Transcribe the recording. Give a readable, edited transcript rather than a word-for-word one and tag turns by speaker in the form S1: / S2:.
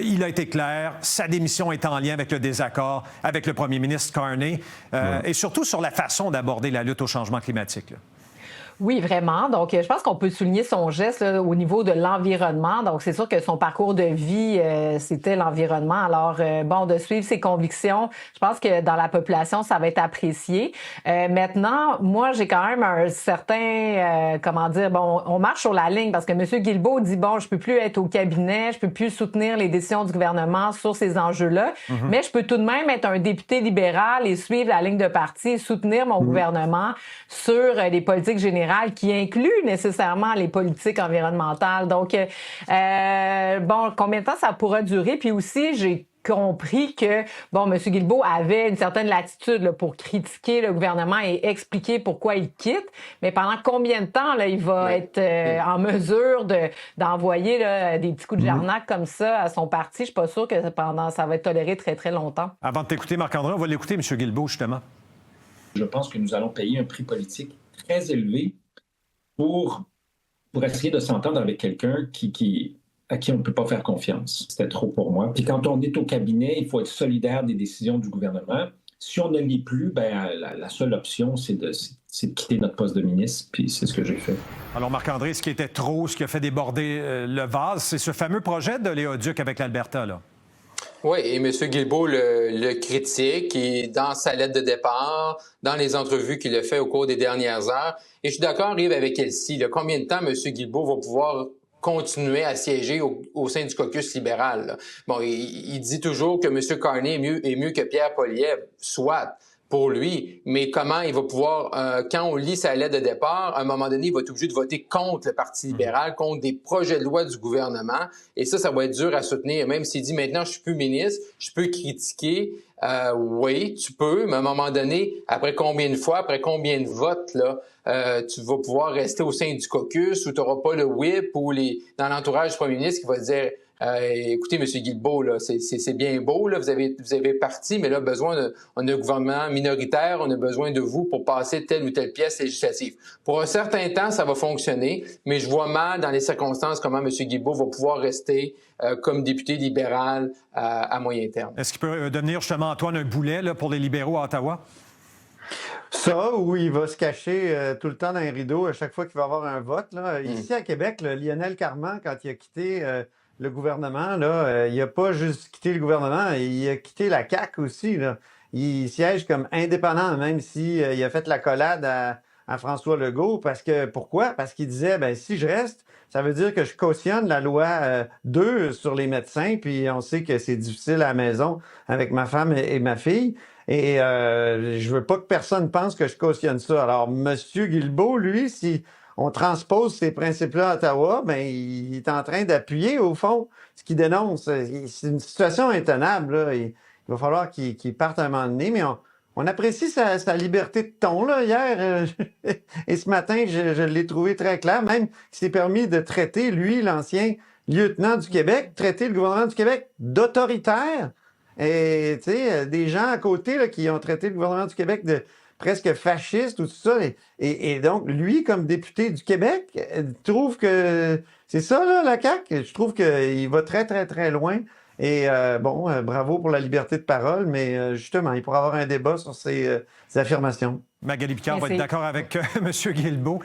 S1: il a été clair, sa démission est en lien avec le désaccord avec le premier ministre Carney, et surtout sur la façon d'aborder la lutte au changement climatique, là.
S2: Oui, vraiment. Donc, je pense qu'on peut souligner son geste là, au niveau de l'environnement. Donc, c'est sûr que son parcours de vie, c'était l'environnement. Alors, bon, de suivre ses convictions, je pense que dans la population, ça va être apprécié. Maintenant, moi, j'ai quand même un certain, comment dire, bon, on marche sur la ligne parce que M. Guilbeault dit, bon, je peux plus être au cabinet, je peux plus soutenir les décisions du gouvernement sur ces enjeux-là, mais je peux tout de même être un député libéral et suivre la ligne de parti et soutenir mon gouvernement sur les politiques générales qui inclut nécessairement les politiques environnementales. Donc, bon, combien de temps ça pourra durer? Puis aussi, j'ai compris que, bon, M. Guilbeault avait une certaine latitude là, pour critiquer le gouvernement et expliquer pourquoi il quitte. Mais pendant combien de temps là, il va être en mesure d'envoyer là, des petits coups de jarnac comme ça à son parti? Je suis pas sûre que ça va être toléré très, très longtemps.
S1: Avant de t'écouter, Marc-André, on va l'écouter, M. Guilbeault, justement.
S3: Je pense que nous allons payer un prix politique très élevé pour essayer de s'entendre avec quelqu'un à qui on ne peut pas faire confiance. C'était trop pour moi. Puis quand on est au cabinet, il faut être solidaire des décisions du gouvernement. Si on ne l'est plus, ben, la seule option, c'est de quitter notre poste de ministre, puis c'est ce que j'ai fait.
S1: Alors, Marc-André, ce qui était trop, ce qui a fait déborder le vase, c'est ce fameux projet de l'éoduc avec l'Alberta, là.
S4: Oui, et M. Guilbeault le critique et dans sa lettre de départ, dans les entrevues qu'il a fait au cours des dernières heures. Et je suis d'accord, Yves, avec Elsie. Là, combien de temps M. Guilbeault va pouvoir continuer à siéger au sein du caucus libéral? Là? Bon, il dit toujours que M. Carney est mieux que Pierre Poilievre, soit pour lui, mais comment il va pouvoir, quand on lit sa lettre de départ, à un moment donné, il va être obligé de voter contre le Parti libéral, contre des projets de loi du gouvernement, et ça va être dur à soutenir. Même s'il dit maintenant, je suis plus ministre, je peux critiquer, oui, tu peux, mais à un moment donné, après combien de fois, après combien de votes, là, tu vas pouvoir rester au sein du caucus où tu n'auras pas le whip ou dans l'entourage du premier ministre qui va dire écoutez, M. Guilbeault, là, c'est bien beau, là, vous avez parti, mais là, on a un gouvernement minoritaire, on a besoin de vous pour passer telle ou telle pièce législative. Pour un certain temps, ça va fonctionner, mais je vois mal dans les circonstances comment M. Guilbeault va pouvoir rester comme député libéral à moyen terme.
S1: Est-ce qu'il peut devenir justement, Antoine, un boulet là, pour les libéraux à Ottawa?
S5: Ça, où il va se cacher tout le temps dans un rideau à chaque fois qu'il va avoir un vote. Là. Ici, à Québec, là, Lionel Carman, quand il a quitté le gouvernement, là, il n'a pas juste quitté le gouvernement, il a quitté la CAQ aussi. Là. Il siège comme indépendant, même si il a fait l'accolade à François Legault. Pourquoi? Parce qu'il disait, ben si je reste, ça veut dire que je cautionne la loi 2 sur les médecins, puis on sait que c'est difficile à la maison avec ma femme et ma fille. Et je veux pas que personne pense que je cautionne ça. Alors, M. Guilbeault, lui, si on transpose ces principes-là à Ottawa, ben il est en train d'appuyer, au fond, ce qu'il dénonce. C'est une situation intenable, là. Il va falloir qu'il parte à un moment donné, mais on apprécie sa liberté de ton, là, hier. Et ce matin, je l'ai trouvé très clair, même qu'il s'est permis de traiter, lui, l'ancien lieutenant du Québec, traiter le gouvernement du Québec d'autoritaire. Et, tu sais, des gens à côté là, qui ont traité le gouvernement du Québec de presque fasciste ou tout ça. Et donc, lui, comme député du Québec, trouve que c'est ça, là, la CAQ. Je trouve qu'il va très, très, très loin. Et bravo pour la liberté de parole, mais justement, il pourra avoir un débat sur ces affirmations.
S1: Magali Picard va être d'accord avec M. Guilbeault.